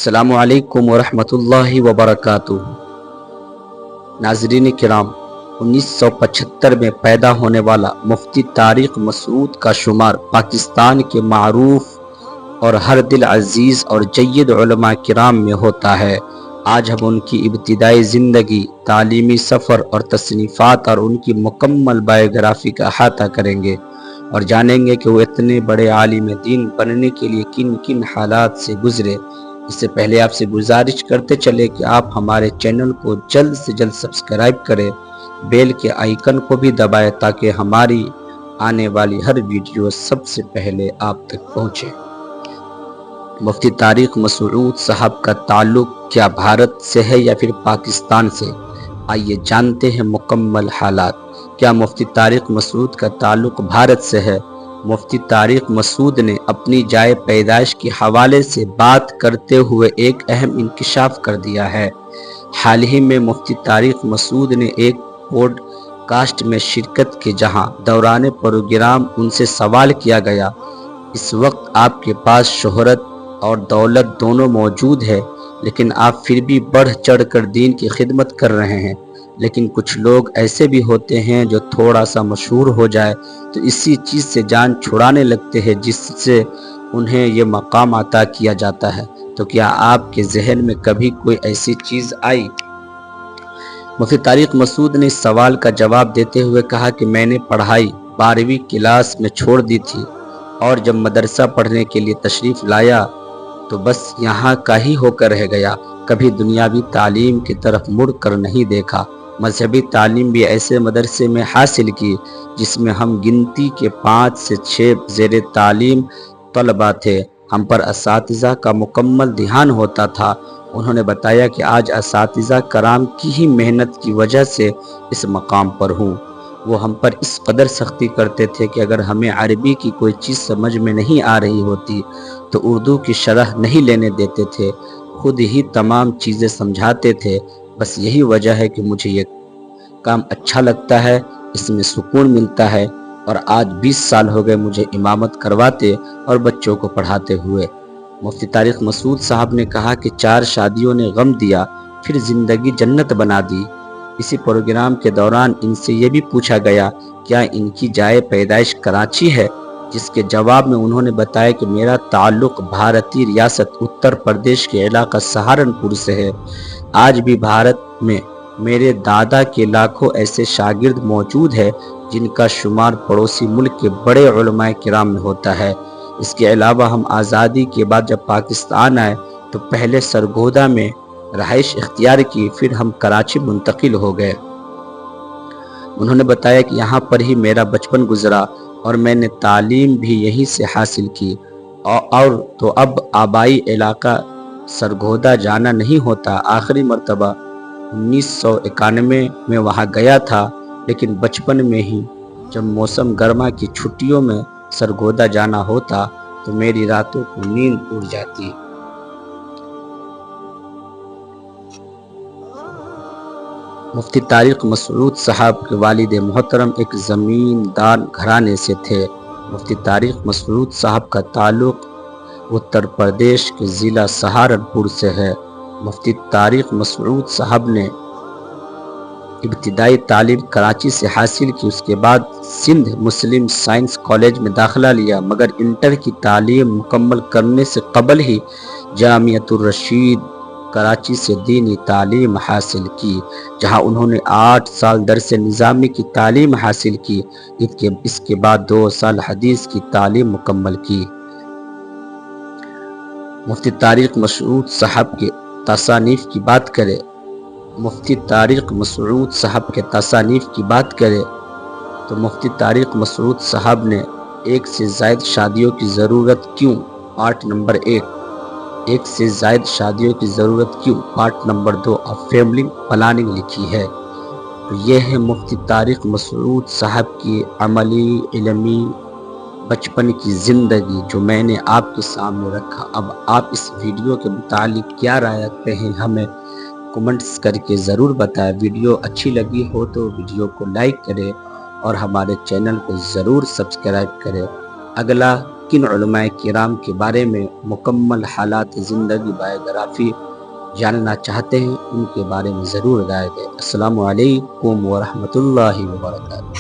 السلام علیکم ورحمۃ اللہ وبرکاتہ۔ ناظرین کرام، 1975 میں پیدا ہونے والا مفتی طارق مسعود کا شمار پاکستان کے معروف اور ہر دل عزیز اور جید علماء کرام میں ہوتا ہے۔ آج ہم ان کی ابتدائی زندگی، تعلیمی سفر اور تصنیفات اور ان کی مکمل بائیوگرافی کا احاطہ کریں گے اور جانیں گے کہ وہ اتنے بڑے عالم دین بننے کے لیے کن کن حالات سے گزرے۔ اس سے پہلے آپ سے گزارش کرتے چلے کہ آپ ہمارے چینل کو جلد سے جلد سبسکرائب کریں، بیل کے آئیکن کو بھی دبائیں تاکہ ہماری آنے والی ہر ویڈیو سب سے پہلے آپ تک پہنچے۔ مفتی طارق مسعود صاحب کا تعلق کیا بھارت سے ہے یا پھر پاکستان سے؟ آئیے جانتے ہیں مکمل حالات۔ کیا مفتی طارق مسعود کا تعلق بھارت سے ہے؟ مفتی طارق مسعود نے اپنی جائے پیدائش کے حوالے سے بات کرتے ہوئے ایک اہم انکشاف کر دیا ہے۔ حال ہی میں مفتی طارق مسعود نے ایک پوڈ کاسٹ میں شرکت کی جہاں دوران پروگرام ان سے سوال کیا گیا، اس وقت آپ کے پاس شہرت اور دولت دونوں موجود ہے لیکن آپ پھر بھی بڑھ چڑھ کر دین کی خدمت کر رہے ہیں، لیکن کچھ لوگ ایسے بھی ہوتے ہیں جو تھوڑا سا مشہور ہو جائے تو اسی چیز سے جان چھڑانے لگتے ہیں جس سے انہیں یہ مقام عطا کیا جاتا ہے۔ تو کیا آپ کے ذہن میں کبھی کوئی ایسی چیز آئی؟ مفتی طارق مسعود نے اس سوال کا جواب دیتے ہوئے کہا کہ میں نے پڑھائی 12ویں کلاس میں چھوڑ دی تھی اور جب مدرسہ پڑھنے کے لیے تشریف لایا تو بس یہاں کا ہی ہو کر رہ گیا، کبھی دنیاوی تعلیم کی طرف مڑ کر نہیں دیکھا۔ مذہبی تعلیم بھی ایسے مدرسے میں حاصل کی جس میں ہم گنتی کے 5 سے 6 زیر تعلیم طلباء تھے، ہم پر اساتذہ کا مکمل دھیان ہوتا تھا۔ انہوں نے بتایا کہ آج اساتذہ کرام کی ہی محنت کی وجہ سے اس مقام پر ہوں۔ وہ ہم پر اس قدر سختی کرتے تھے کہ اگر ہمیں عربی کی کوئی چیز سمجھ میں نہیں آ رہی ہوتی تو اردو کی شرح نہیں لینے دیتے تھے، خود ہی تمام چیزیں سمجھاتے تھے۔ بس یہی وجہ ہے کہ مجھے یہ کام اچھا لگتا ہے، اس میں سکون ملتا ہے، اور آج 20 سال ہو گئے مجھے امامت کرواتے اور بچوں کو پڑھاتے ہوئے۔ مفتی طارق مسعود صاحب نے کہا کہ 4 شادیوں نے غم دیا پھر زندگی جنت بنا دی۔ اسی پروگرام کے دوران ان سے یہ بھی پوچھا گیا کیا ان کی جائے پیدائش کراچی ہے، جس کے جواب میں انہوں نے بتایا کہ میرا تعلق بھارتی ریاست اتر پردیش کے علاقہ سہارنپور سے ہے۔ آج بھی بھارت میں میرے دادا کے لاکھوں ایسے شاگرد موجود ہیں جن کا شمار پڑوسی ملک کے بڑے علماء کرام میں ہوتا ہے۔ اس کے علاوہ ہم آزادی کے بعد جب پاکستان آئے تو پہلے سرگودا میں رہائش اختیار کی، پھر ہم کراچی منتقل ہو گئے۔ انہوں نے بتایا کہ یہاں پر ہی میرا بچپن گزرا اور میں نے تعلیم بھی یہیں سے حاصل کی، اور تو اب آبائی علاقہ سرگودا جانا نہیں ہوتا۔ آخری مرتبہ 1991 میں وہاں گیا تھا، لیکن بچپن میں ہی جب موسم گرما کی چھٹیوں میں سرگودا جانا ہوتا تو میری راتوں کو نیند اڑ جاتی۔ مفتی طارق مسعود صاحب کے والد محترم ایک زمیندار گھرانے سے تھے۔ مفتی طارق مسعود صاحب کا تعلق اتر پردیش کے ضلع سہارنپور سے ہے۔ مفتی طارق مسعود صاحب نے ابتدائی تعلیم کراچی سے حاصل کی، اس کے بعد سندھ مسلم سائنس کالج میں داخلہ لیا، مگر انٹر کی تعلیم مکمل کرنے سے قبل ہی جامعۃ الرشید کراچی سے دینی تعلیم حاصل کی، جہاں انہوں نے 8 سال درس نظامی کی تعلیم حاصل کی۔ اس کے بعد 2 سال حدیث کی تعلیم مکمل کی۔ مفتی طارق مسعود صاحب کے تصانیف کی بات کریں مفتی طارق مسعود صاحب کے تصانیف کی بات کریں تو مفتی طارق مسعود صاحب نے 1 سے زائد شادیوں کی ضرورت کیوں، پارٹ نمبر 1، 1 سے زائد شادیوں کی ضرورت کیوں، part number 2 of family planning لکھی ہے۔ تو یہ ہے مفتی طارق مسعود صاحب کی عملی علمی بچپن کی زندگی جو میں نے آپ کے سامنے رکھا۔ اب آپ اس ویڈیو کے متعلق کیا رائے رکھتے ہیں ہمیں کمنٹس کر کے ضرور بتائیں۔ ویڈیو اچھی لگی ہو تو ویڈیو کو لائک کریں اور ہمارے چینل کو ضرور سبسکرائب کریں۔ اگلا کن علماء کرام کے بارے میں مکمل حالات زندگی بایوگرافی جاننا چاہتے ہیں ان کے بارے میں ضرور رائے دیں۔ السلام علیکم ورحمۃ اللہ وبرکاتہ۔